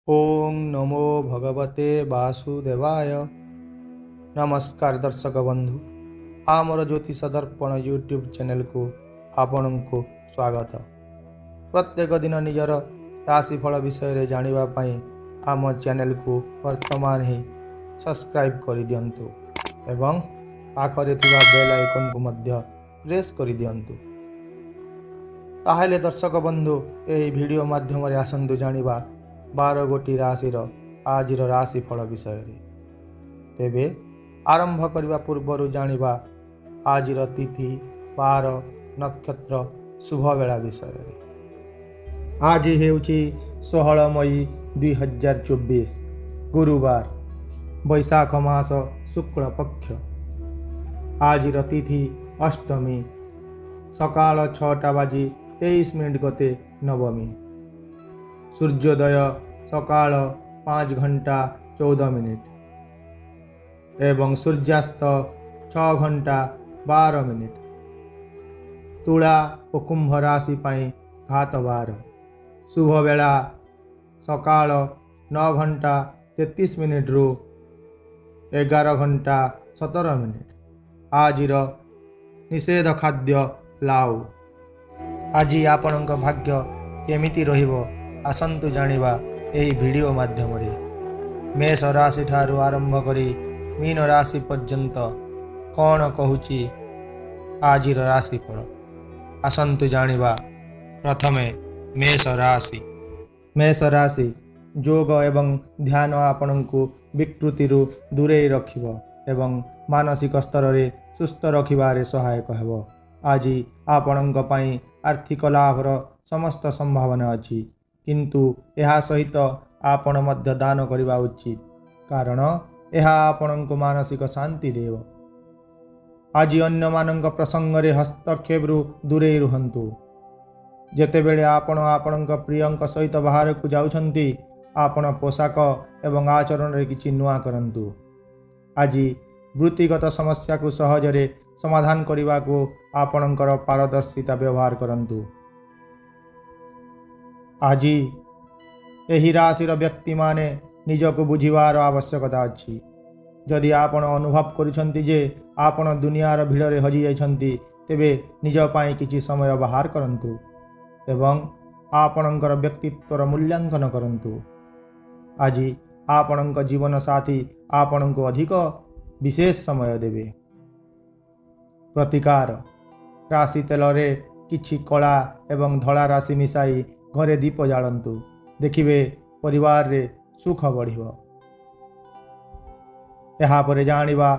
ओम नमो भगवते वासुदेवाय। नमस्कार दर्शक बंधु, आमर ज्योतिष दर्पण यूट्यूब चैनल को आपण को स्वागत। प्रत्येक दिन निजर राशिफल विषय रे जानिबा पई आम चैनल को वर्तमान ही सब्सक्राइब कर दियंतु एवं पाखरे थिबा बेल आइकन को मध्य प्रेस कर दियंतु। ताहेले दर्शक बंधु, एही वीडियो माध्यम रे आसंतु जानिबा 12 गोटी राशिर आजिर राशिफल विषय रे। तेबे आरंभ करने पूर्वर जानिबा आजिर तिथि, वार, नक्षत्र, शुभ बेला विषय रे। आज हेउची 16 मई 2024 गुरुवार, बैशाख मास शुक्ल पक्ष। आजिर तिथि अष्टमी, सकाळ 6:23 गते नवमी। सूर्योदय सकाळ 5:14 एवं सूर्यास्त 6:12। तुला और कुंभ राशि पाई घात बार। शुभ बेला सकाळ 9:33 रु 11:17। आजिर निषेध खाद्य लाउ। आज आपणक भाग्य केमिति रहिबो आसंतु जानिबा एही वीडियो माध्यम रे। मेष राशि ठारू आरंभ करी मीन राशि पर्यंत कौन कहूची आजिर राशिफल आसंतु जानिबा। प्रथमे मेष राशि। मेष राशि योग एवं ध्यान आपणको विकृति दूरे रखिबो एवं मानसिक स्तर रे सुस्थ रखिबारे सहायक हेबो। आज आपणक पई आर्थिक लाभर समस्त संभावना अछि, किंतु यह सहित आपण मध्य दान करवा उचित, कारण यह आपणक मानसिक शांति देव। आज अन्य मानक प्रसंग रे हस्तक्षेप दूरे रुहंतु। जेतेबेले आपण आपणक प्रियंक सहित बाहर को जाउछंती, आपण पोशाक एवं आचरण रे किछि नुआ करंतु। आज वृत्तिगत समस्या को सहजरे समाधान करने को आपणकर पारदर्शिता व्यवहार करंतु। आज एही राशिर व्यक्ति माने निजको बुझिबार आवश्यकता अछि। जदि आपण अनुभव करुछंती जे आपण दुनियार भिड़रे हजि जाइछंती, तेबे निज पाई किछि समय बाहर करंतु एवं आपणकर व्यक्तित्वर मूल्यांकन करंतु। आज आपणक जीवन साथी आपणको अधिक विशेष समय देवे। प्रतिकार राशि तेल रे किछि कला एवं धड़ा राशि मिसाई घरे दीप जालंतु, देखिबे परिवार रे सुख बढ़िबो। यहाँ पर जानिबा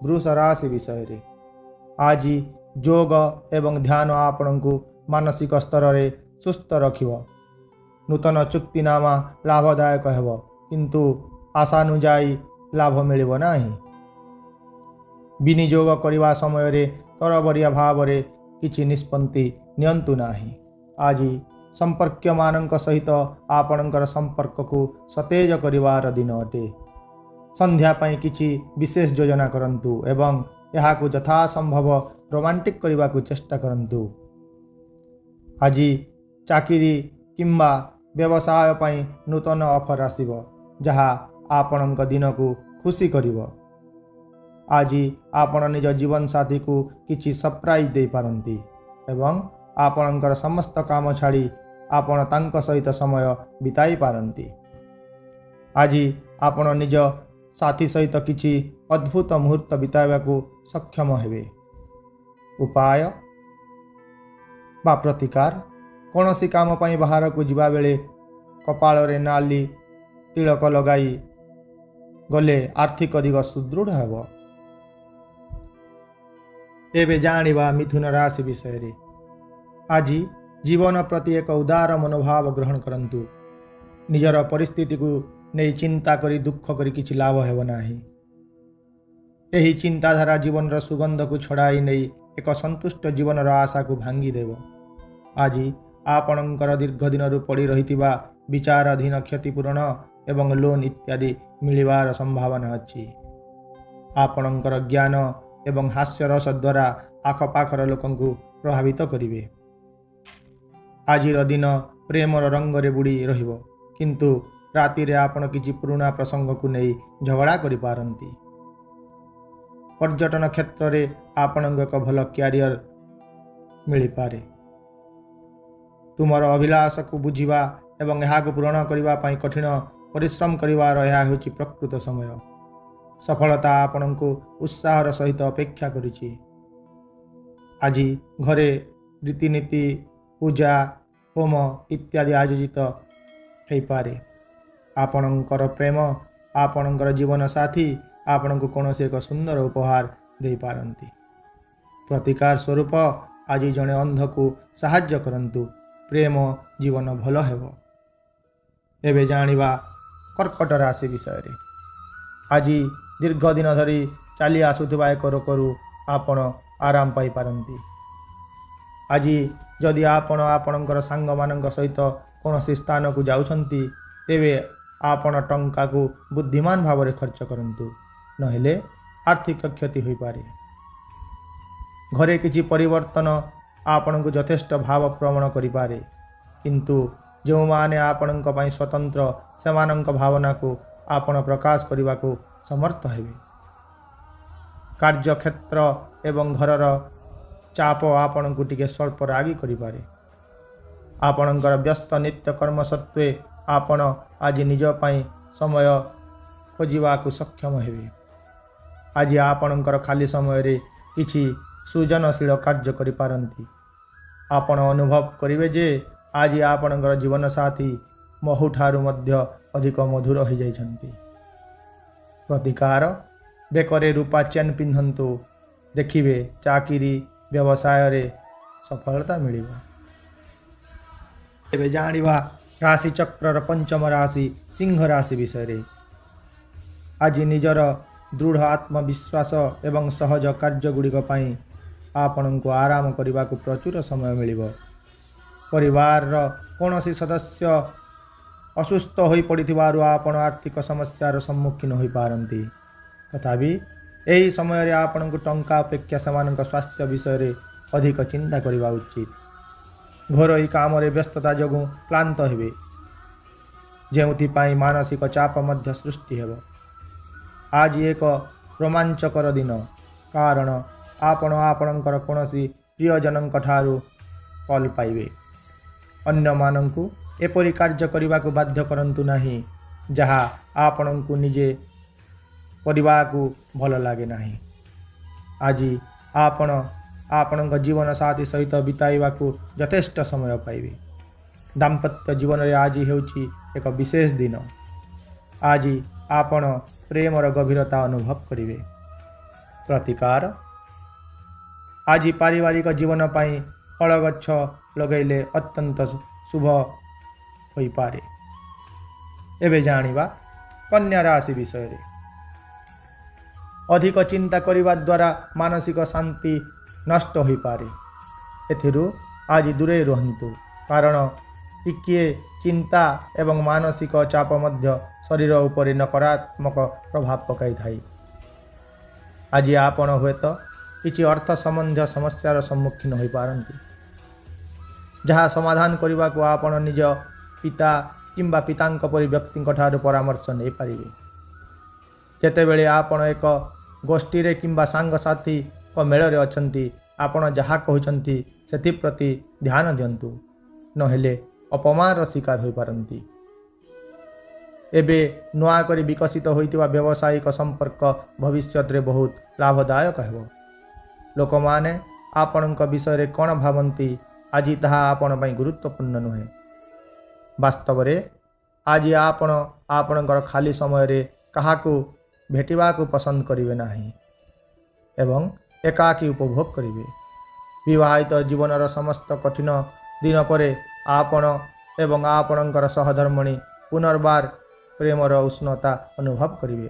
वृष राशि विषय रे। आज योग एवं ध्यान आपणको मानसिक स्तर रे सुस्थ रखिबो। नूतन चुक्तिनामा लाभदायक हेबो, किंतु आशानुजाई लाभ मिलिबो नाही। विनियोग करने समय रे तरबरिया भाव रे किछि निष्पत्ति नियंतु नाही। आज संपर्क मानक सहित आपणकर संपर्क को सतेज करिवार दिन अटे। संध्या पाई किछि विशेष योजना करंतु एवं यहाँ को यथा संभव रोमांटिक करने को चेष्टा करंतु। आज चाकरी किंबा व्यवसाय पाई नूतन ऑफर आसीबो, जहाँ आपणक दिन को खुशी करिवो। आज आपण निज जीवन साथी को किछि सरप्राइज दे पारंती एवं आपणकर समस्त काम छाड़ी आपण तांक सहित समय बिताई पारंती। आज आपण निज साथी सहित किछि अद्भुत मुहूर्त बिताइबा को सक्षम हेबे। उपाय बा प्रतिकार कोनोसी काम पाई बाहर को जिबा बेले कपाल रे नाली तिलक लगाई गले आर्थिक दिग सुदृढ़ हेबो। एबे जानिबा मिथुन राशि विषय रे। आज जीवन प्रति एक उदार मनोभाव ग्रहण करंतु। निजर परिस्थिति को नहीं चिंता करी दुख करी किछि लाभ हेबो नाही। एही चिंताधारा जीवन रा सुगंध को छड़ाई नहीं एक संतुष्ट जीवन रा आशा को भांगी देव। आज आपणकर दीर्घ दिन रु पड़ी रहितिबा विचाराधीन क्षतिपूरण एवं लोन इत्यादि मिलिबार संभावना अछि। आपणकर ज्ञान एवं हास्य रस द्वारा आखपाखर लोकंकु प्रभावित करिवे। आजिर दिन प्रेमर रंगरे बुड़ी रहिबो, किंतु ରାତିରେ ଆପଣ କିଛି ପୁରୁଣା ପ୍ରସଙ୍ଗକୁ ନେଇ ଝଗଡ଼ା କରିପାରନ୍ତି। ପର୍ଯ୍ୟଟନ କ୍ଷେତ୍ରରେ ଆପଣଙ୍କୁ ଏକ ଭଲ କ୍ୟାରିୟର ମିଳିପାରେ। ତୁମର ଅଭିଳାଷକୁ ବୁଝିବା ଏବଂ ଏହାକୁ ପୂରଣ କରିବା ପାଇଁ କଠିନ ପରିଶ୍ରମ କରିବାର ଏହା ହେଉଛି ପ୍ରକୃତ ସମୟ। ସଫଳତା ଆପଣଙ୍କୁ ଉତ୍ସାହର ସହିତ ଅପେକ୍ଷା କରିଛି। ଆଜି ଘରେ ରୀତିନୀତି, ପୂଜା, ହୋମ ଇତ୍ୟାଦି ଆୟୋଜିତ ହୋଇପାରେ। ଆପଣଙ୍କର ପ୍ରେମ, ଆପଣଙ୍କର ଜୀବନସାଥୀ ଆପଣଙ୍କୁ କୌଣସି ଏକ ସୁନ୍ଦର ଉପହାର ଦେଇପାରନ୍ତି। ପ୍ରତିକାର ସ୍ୱରୂପ ଆଜି ଜଣେ ଅନ୍ଧକୁ ସାହାଯ୍ୟ କରନ୍ତୁ। ପ୍ରେମ ଜୀବନ ଭଲ ହେବ। ଏବେ ଜାଣିବା କର୍କଟ ରାଶି ବିଷୟରେ। ଆଜି ଦୀର୍ଘ ଦିନ ଧରି ଚାଲି ଆସୁଥିବା ଏକ ରୋଗରୁ ଆପଣ ଆରାମ ପାଇପାରନ୍ତି। ଆଜି ଯଦି ଆପଣ ଆପଣଙ୍କର ସାଙ୍ଗମାନଙ୍କ ସହିତ କୌଣସି ସ୍ଥାନକୁ ଯାଉଛନ୍ତି, ତେବେ ଆପଣ ଟଙ୍କାକୁ ବୁଦ୍ଧିମାନ ଭାବରେ ଖର୍ଚ୍ଚ କରନ୍ତୁ, ନହେଲେ ଆର୍ଥିକ କ୍ଷତି ହୋଇପାରେ। ଘରେ କିଛି ପରିବର୍ତ୍ତନ ଆପଣଙ୍କୁ ଯଥେଷ୍ଟ ଭାବ ପ୍ରବଣ କରିପାରେ, କିନ୍ତୁ ଯେଉଁମାନେ ଆପଣଙ୍କ ପାଇଁ ସ୍ୱତନ୍ତ୍ର, ସେମାନଙ୍କ ଭାବନାକୁ ଆପଣ ପ୍ରକାଶ କରିବାକୁ ସମର୍ଥ ହେବେ। କାର୍ଯ୍ୟକ୍ଷେତ୍ର ଏବଂ ଘରର ଚାପ ଆପଣଙ୍କୁ ଟିକେ ସ୍ୱଳ୍ପ ରାଗି କରିପାରେ। ଆପଣଙ୍କର ବ୍ୟସ୍ତ ନିତ୍ୟକର୍ମ ସତ୍ତ୍ୱେ ଆପଣ ଆଜି ନିଜ ପାଇଁ ସମୟ ଖୋଜିବାକୁ ସକ୍ଷମ ହେବେ। ଆଜି ଆପଣଙ୍କର ଖାଲି ସମୟରେ କିଛି ସୃଜନଶୀଳ କାର୍ଯ୍ୟ କରିପାରନ୍ତି। ଆପଣ ଅନୁଭବ କରିବେ ଯେ ଆଜି ଆପଣଙ୍କର ଜୀବନସାଥୀ ମହୁଠାରୁ ମଧ୍ୟ ଅଧିକ ମଧୁର ହୋଇଯାଇଛନ୍ତି। ପ୍ରତିକାର, ବେକରେ ରୂପା ଚେନ୍ ପିନ୍ଧନ୍ତୁ। ଦେଖିବେ ଚାକିରି ବ୍ୟବସାୟରେ ସଫଳତା ମିଳିବ। ଏବେ ଜାଣିବା ରାଶିଚକ୍ରର ପଞ୍ଚମ ରାଶି ସିଂହ ରାଶି ବିଷୟରେ। ଆଜି ନିଜର ଦୃଢ଼ ଆତ୍ମବିଶ୍ୱାସ ଏବଂ ସହଜ କାର୍ଯ୍ୟଗୁଡ଼ିକ ପାଇଁ ଆପଣଙ୍କୁ ଆରାମ କରିବାକୁ ପ୍ରଚୁର ସମୟ ମିଳିବ। ପରିବାରର କୌଣସି ସଦସ୍ୟ ଅସୁସ୍ଥ ହୋଇପଡ଼ିଥିବାରୁ ଆପଣ ଆର୍ଥିକ ସମସ୍ୟାର ସମ୍ମୁଖୀନ ହୋଇପାରନ୍ତି। ତଥାପି ଏହି ସମୟରେ ଆପଣଙ୍କୁ ଟଙ୍କା ଅପେକ୍ଷା ସେମାନଙ୍କ ସ୍ୱାସ୍ଥ୍ୟ ବିଷୟରେ ଅଧିକ ଚିନ୍ତା କରିବା ଉଚିତ। ଘରୋଇ କାମରେ ବ୍ୟସ୍ତତା ଯୋଗୁଁ କ୍ଳାନ୍ତ ହେବେ, ଯେଉଁଥିପାଇଁ ମାନସିକ ଚାପ ମଧ୍ୟ ସୃଷ୍ଟି ହେବ। ଆଜି ଏକ ରୋମାଞ୍ଚକର ଦିନ, କାରଣ ଆପଣ ଆପଣଙ୍କର କୌଣସି ପ୍ରିୟଜନଙ୍କ ଠାରୁ କଲ୍ ପାଇବେ। ଅନ୍ୟମାନଙ୍କୁ ଏପରି କାର୍ଯ୍ୟ କରିବାକୁ ବାଧ୍ୟ କରନ୍ତୁ ନାହିଁ, ଯାହା ଆପଣଙ୍କୁ ନିଜେ କରିବାକୁ ଭଲ ଲାଗେ ନାହିଁ। ଆଜି ଆପଣ ଆପଣଙ୍କ ଜୀବନସାଥୀ ସହିତ ବିତାଇବାକୁ ଯଥେଷ୍ଟ ସମୟ ପାଇବେ। ଦାମ୍ପତ୍ୟ ଜୀବନରେ ଆଜି ହେଉଛି ଏକ ବିଶେଷ ଦିନ। ଆଜି ଆପଣ ପ୍ରେମର ଗଭୀରତା ଅନୁଭବ କରିବେ। ପ୍ରତିକାର, ଆଜି ପାରିବାରିକ ଜୀବନ ପାଇଁ ଫଳ ଗଛ ଲଗାଇଲେ ଅତ୍ୟନ୍ତ ଶୁଭ ହୋଇପାରେ। ଏବେ ଜାଣିବା କନ୍ୟା ରାଶି ବିଷୟରେ। ଅଧିକ ଚିନ୍ତା କରିବା ଦ୍ୱାରା ମାନସିକ ଶାନ୍ତି ନଷ୍ଟ ହୋଇପାରେ। ଏଥିରୁ ଆଜି ଦୂରେଇ ରୁହନ୍ତୁ, କାରଣ ଟିକିଏ ଚିନ୍ତା ଏବଂ ମାନସିକ ଚାପ ମଧ୍ୟ ଶରୀର ଉପରେ ନକାରାତ୍ମକ ପ୍ରଭାବ ପକାଇଥାଏ। ଆଜି ଆପଣ ହୁଏତ କିଛି ଅର୍ଥ ସମ୍ବନ୍ଧୀୟ ସମସ୍ୟାର ସମ୍ମୁଖୀନ ହୋଇପାରନ୍ତି, ଯାହା ସମାଧାନ କରିବାକୁ ଆପଣ ନିଜ ପିତା କିମ୍ବା ପିତାଙ୍କ ପରି ବ୍ୟକ୍ତିଙ୍କ ଠାରୁ ପରାମର୍ଶ ନେଇପାରିବେ। ଯେତେବେଳେ ଆପଣ ଏକ ଗୋଷ୍ଠୀରେ କିମ୍ବା ସାଙ୍ଗସାଥୀଙ୍କ ମେଳରେ ଅଛନ୍ତି, ଆପଣ ଯାହା କହୁଛନ୍ତି ସେଥିପ୍ରତି ଧ୍ୟାନ ଦିଅନ୍ତୁ, ନହେଲେ ଅପମାନର ଶିକାର ହୋଇପାରନ୍ତି। ଏବେ ନୂଆକରି ବିକଶିତ ହୋଇଥିବା ବ୍ୟବସାୟିକ ସମ୍ପର୍କ ଭବିଷ୍ୟତରେ ବହୁତ ଲାଭଦାୟକ ହେବ। ଲୋକମାନେ ଆପଣଙ୍କ ବିଷୟରେ କ'ଣ ଭାବନ୍ତି, ଆଜି ତାହା ଆପଣ ପାଇଁ ଗୁରୁତ୍ୱପୂର୍ଣ୍ଣ ନୁହେଁ। ବାସ୍ତବରେ ଆଜି ଆପଣ ଆପଣଙ୍କର ଖାଲି ସମୟରେ କାହାକୁ ଭେଟିବାକୁ ପସନ୍ଦ କରିବେ ନାହିଁ ଏବଂ ଏକାକୀ ଉପଭୋଗ କରିବେ। ବିବାହିତ ଜୀବନର ସମସ୍ତ କଠିନ ଦିନ ପରେ ଆପଣ ଏବଂ ଆପଣଙ୍କର ସହଧର୍ମିଣୀ ପୁନର୍ବାର ପ୍ରେମର ଉଷ୍ଣତା ଅନୁଭବ କରିବେ।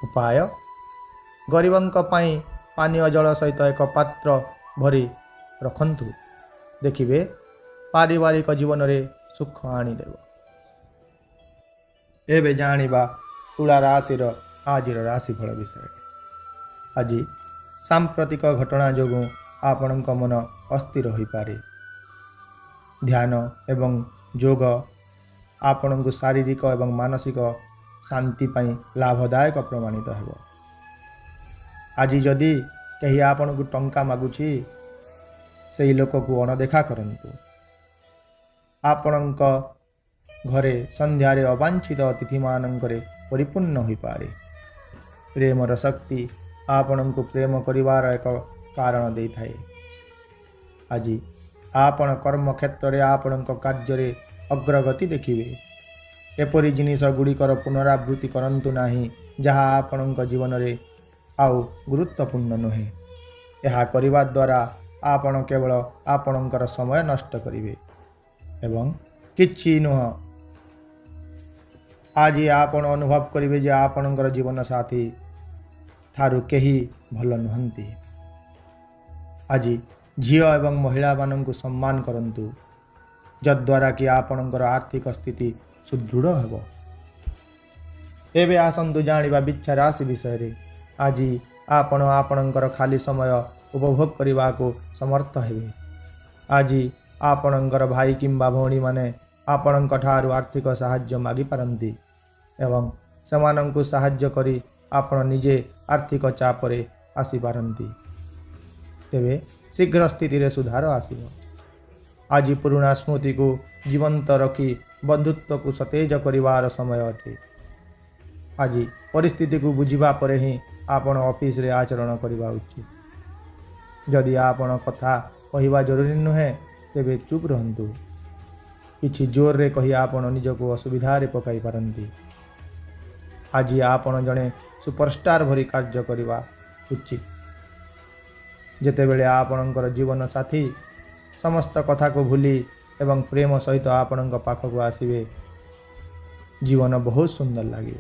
ଉପାୟ, ଗରିବଙ୍କ ପାଇଁ ପାନୀୟ ଜଳ ସହିତ ଏକ ପାତ୍ର ଭରି ରଖନ୍ତୁ। ଦେଖିବେ ପାରିବାରିକ ଜୀବନରେ ସୁଖ ଆଣିଦେବ। ଏବେ ଜାଣିବା ତୁଳା ରାଶିର ଆଜିର ରାଶିଫଳ ବିଷୟରେ। ଆଜି ସାମ୍ପ୍ରତିକ ଘଟଣା ଯୋଗୁଁ ଆପଣଙ୍କ ମନ ଅସ୍ଥିର ହୋଇପାରେ। ଧ୍ୟାନ ଏବଂ ଯୋଗ ଆପଣଙ୍କୁ ଶାରୀରିକ ଏବଂ ମାନସିକ ଶାନ୍ତି ପାଇଁ ଲାଭଦାୟକ ପ୍ରମାଣିତ ହେବ। ଆଜି ଯଦି କେହି ଆପଣଙ୍କୁ ଟଙ୍କା ମାଗୁଛି, ସେହି ଲୋକକୁ ଅଣଦେଖା କରନ୍ତୁ। ଆପଣଙ୍କ ଘରେ ସନ୍ଧ୍ୟାରେ ଅବାଞ୍ଛିତ ଅତିଥିମାନଙ୍କରେ ପରିପୂର୍ଣ୍ଣ ହୋଇପାରେ। ପ୍ରେମର ଶକ୍ତି ଆପଣଙ୍କୁ ପ୍ରେମ କରିବାର ଏକ କାରଣ ଦେଇଥାଏ। ଆଜି ଆପଣ କର୍ମକ୍ଷେତ୍ରରେ ଆପଣଙ୍କ କାର୍ଯ୍ୟରେ ଅଗ୍ରଗତି ଦେଖିବେ। ଏପରି ଜିନିଷ ଗୁଡ଼ିକର ପୁନରାବୃତ୍ତି କରନ୍ତୁ ନାହିଁ ଯାହା ଆପଣଙ୍କ ଜୀବନରେ ଆଉ ଗୁରୁତ୍ୱପୂର୍ଣ୍ଣ ନୁହେଁ। ଏହା କରିବା ଦ୍ୱାରା ଆପଣ କେବଳ ଆପଣଙ୍କର ସମୟ ନଷ୍ଟ କରିବେ ଏବଂ କିଛି ନୁହଁ। ଆଜି ଆପଣ ଅନୁଭବ କରିବେ ଯେ ଆପଣଙ୍କର ଜୀବନସାଥୀ ଠାରୁ କେହି ଭଲ ନୁହନ୍ତି। ଆଜି ଝିଅ ଏବଂ ମହିଳାମାନଙ୍କୁ ସମ୍ମାନ କରନ୍ତୁ, ଯଦ୍ୱାରା କି ଆପଣଙ୍କର ଆର୍ଥିକ ସ୍ଥିତି ସୁଦୃଢ଼ ହେବ। ଏବେ ଆସନ୍ତୁ ଜାଣିବା ବିଚ୍ଛା ରାଶି ବିଷୟରେ। ଆଜି ଆପଣ ଆପଣଙ୍କର ଖାଲି ସମୟ ଉପଭୋଗ କରିବାକୁ ସମର୍ଥ ହେବେ। ଆଜି ଆପଣଙ୍କର ଭାଇ କିମ୍ବା ଭଉଣୀମାନେ ଆପଣଙ୍କ ଠାରୁ ଆର୍ଥିକ ସାହାଯ୍ୟ ମାଗିପାରନ୍ତି ଏବଂ ସେମାନଙ୍କୁ ସାହାଯ୍ୟ କରି ଆପଣ ନିଜେ ଆର୍ଥିକ ଚାପରେ ଆସିପାରନ୍ତି। ତେବେ ଶୀଘ୍ର ସ୍ଥିତିରେ ସୁଧାର ଆସିବ। ଆଜି ପୁରୁଣା ସ୍ମୃତିକୁ ଜୀବନ୍ତ ରଖି ବନ୍ଧୁତ୍ୱକୁ ସତେଜ କରିବାର ସମୟ ଅଟେ। ଆଜି ପରିସ୍ଥିତିକୁ ବୁଝିବା ପରେ ହିଁ ଆପଣ ଅଫିସରେ ଆଚରଣ କରିବା ଉଚିତ। ଯଦି ଆପଣ କଥା କହିବା ଜରୁରୀ ନୁହେଁ, ତେବେ ଚୁପ୍ ରୁହନ୍ତୁ। କିଛି ଜୋରରେ କହି ଆପଣ ନିଜକୁ ଅସୁବିଧାରେ ପକାଇ ପାରନ୍ତି। ଆଜି ଆପଣ ଜଣେ ସୁପରଷ୍ଟାର ଭଳି କାର୍ଯ୍ୟ କରିବା ଉଚିତ। ଯେତେବେଳେ ଆପଣଙ୍କର ଜୀବନ ସାଥୀ ସମସ୍ତ କଥାକୁ ଭୁଲି ଏବଂ ପ୍ରେମ ସହିତ ଆପଣଙ୍କ ପାଖକୁ ଆସିବେ, ଜୀବନ ବହୁତ ସୁନ୍ଦର ଲାଗିବ।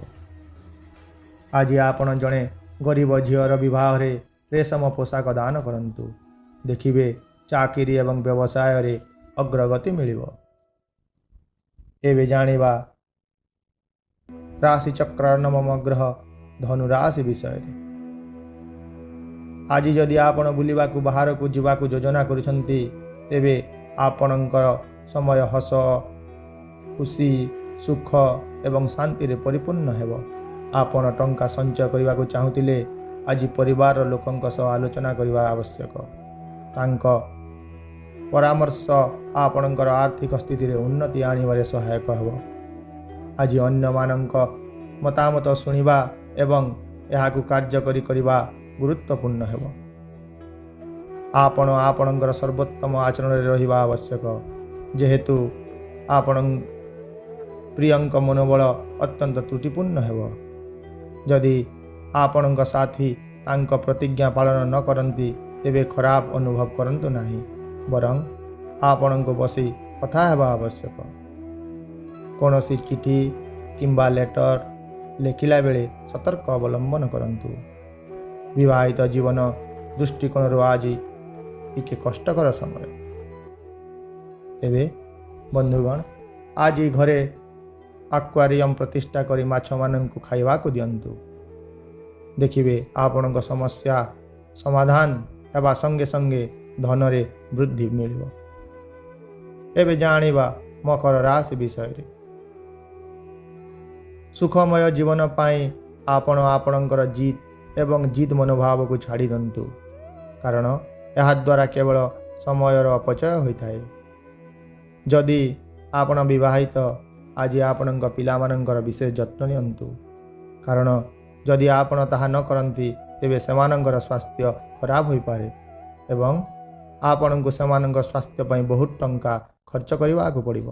ଆଜି ଆପଣ ଜଣେ ଗରିବ ଝିଅର ବିବାହରେ ରେଶମ ପୋଷାକ ଦାନ କରନ୍ତୁ। ଦେଖିବେ ଚାକିରି ଏବଂ ବ୍ୟବସାୟରେ ଅଗ୍ରଗତି ମିଳିବ। ଏବେ ଜାଣିବା ରାଶିଚକ୍ରର ନବମ ଗ୍ରହ ଧନୁ ରାଶି ବିଷୟରେ। ଆଜି ଯଦି ଆପଣ ବୁଲିବାକୁ ବାହାରକୁ ଯିବାକୁ ଯୋଜନା କରୁଛନ୍ତି, ତେବେ ଆପଣଙ୍କର ସମୟ ହସ, ଖୁସି, ସୁଖ ଏବଂ ଶାନ୍ତିରେ ପରିପୂର୍ଣ୍ଣ ହେବ। ଆପଣ ଟଙ୍କା ସଞ୍ଚୟ କରିବାକୁ ଚାହୁଁଥିଲେ, ଆଜି ପରିବାରର ଲୋକଙ୍କ ସହ ଆଲୋଚନା କରିବା ଆବଶ୍ୟକ। ତାଙ୍କ ପରାମର୍ଶ ଆପଣଙ୍କର ଆର୍ଥିକ ସ୍ଥିତିରେ ଉନ୍ନତି ଆଣିବାରେ ସହାୟକ ହେବ। ଆଜି ଅନ୍ୟମାନଙ୍କ ମତାମତ ଶୁଣିବା ଏବଂ ଏହାକୁ କାର୍ଯ୍ୟକାରୀ କରିବା ଗୁରୁତ୍ୱପୂର୍ଣ୍ଣ ହେବ। ଆପଣ ଆପଣଙ୍କର ସର୍ବୋତ୍ତମ ଆଚରଣରେ ରହିବା ଆବଶ୍ୟକ, ଯେହେତୁ ଆପଣ ପ୍ରିୟଙ୍କ ମନୋବଳ ଅତ୍ୟନ୍ତ ତ୍ରୁଟିପୂର୍ଣ୍ଣ ହେବ। ଯଦି ଆପଣଙ୍କ ସାଥୀ ତାଙ୍କ ପ୍ରତିଜ୍ଞା ପାଳନ ନ କରନ୍ତି, ତେବେ ଖରାପ ଅନୁଭବ କରନ୍ତୁ ନାହିଁ, ବରଂ ଆପଣଙ୍କୁ ବସି କଥା ହେବା ଆବଶ୍ୟକ। କୌଣସି ଚିଠି କିମ୍ବା ଲେଟର ଲେଖିଲା ବେଳେ ସତର୍କ ଅବଲମ୍ବନ କରନ୍ତୁ। ବିବାହିତ ଜୀବନ ଦୃଷ୍ଟିକୋଣରୁ ଆଜି ଟିକେ କଷ୍ଟକର ସମୟ। ତେବେ ବନ୍ଧୁଗଣ, ଆଜି ଘରେ ଆକ୍ୱାରିୟମ୍ ପ୍ରତିଷ୍ଠା କରି ମାଛମାନଙ୍କୁ ଖାଇବାକୁ ଦିଅନ୍ତୁ। ଦେଖିବେ ଆପଣଙ୍କ ସମସ୍ୟା ସମାଧାନ ହେବା ସଙ୍ଗେ ସଙ୍ଗେ ଧନରେ ବୃଦ୍ଧି ମିଳିବ। ଏବେ ଜାଣିବା ମକର ରାଶି ବିଷୟରେ। ସୁଖମୟ ଜୀବନ ପାଇଁ ଆପଣ ଆପଣଙ୍କର ଜିଦ୍ ଏବଂ ଜିଦ୍ ମନୋଭାବକୁ ଛାଡ଼ି ଦିଅନ୍ତୁ, କାରଣ ଏହାଦ୍ୱାରା କେବଳ ସମୟର ଅପଚୟ ହୋଇଥାଏ। ଯଦି ଆପଣ ବିବାହିତ, ଆଜି ଆପଣଙ୍କ ପିଲାମାନଙ୍କର ବିଶେଷ ଯତ୍ନ ନିଅନ୍ତୁ, କାରଣ ଯଦି ଆପଣ ତାହା ନ କରନ୍ତି, ତେବେ ସେମାନଙ୍କର ସ୍ୱାସ୍ଥ୍ୟ ଖରାପ ହୋଇପାରେ ଏବଂ ଆପଣଙ୍କୁ ସେମାନଙ୍କ ସ୍ୱାସ୍ଥ୍ୟ ପାଇଁ ବହୁତ ଟଙ୍କା ଖର୍ଚ୍ଚ କରିବାକୁ ପଡ଼ିବ।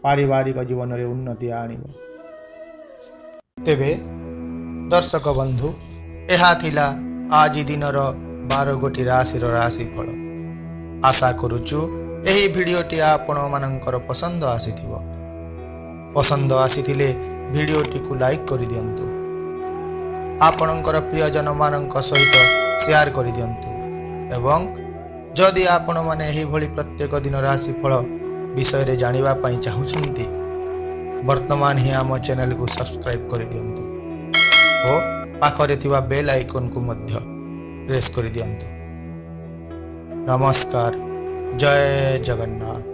ପାରିବାରିକ ଜୀବନରେ ଉନ୍ନତି ଆଣିବ। ତେବେ ଦର୍ଶକ ବନ୍ଧୁ, ଏହା ଥିଲା ଆଜି ଦିନର 12ଗୋଟି ରାଶିର ରାଶିଫଳ। ଆଶା କରୁଛୁ ଏହି ଭିଡ଼ିଓଟି ଆପଣମାନଙ୍କର ପସନ୍ଦ ଆସିଥିବ। ପସନ୍ଦ ଆସିଥିଲେ ଭିଡ଼ିଓଟିକୁ ଲାଇକ୍ କରିଦିଅନ୍ତୁ। ଆପଣଙ୍କର ପ୍ରିୟଜନମାନଙ୍କ ସହିତ ସେୟାର କରିଦିଅନ୍ତୁ ଏବଂ ଯଦି ଆପଣମାନେ ଏହିଭଳି ପ୍ରତ୍ୟେକ ଦିନ ରାଶିଫଳ ବିଷୟରେ ଜାଣିବା ପାଇଁ ଚାହୁଁଛନ୍ତି, ବର୍ତ୍ତମାନ ହିଁ ଆମ ଚ୍ୟାନେଲକୁ ସବସ୍କ୍ରାଇବ୍ କରିଦିଅନ୍ତୁ ଓ ପାଖରେ ଥିବା ବେଲ୍ ଆଇକନ୍କୁ ମଧ୍ୟ ପ୍ରେସ୍ କରିଦିଅନ୍ତୁ। ନମସ୍କାର। ଜୟ ଜଗନ୍ନାଥ।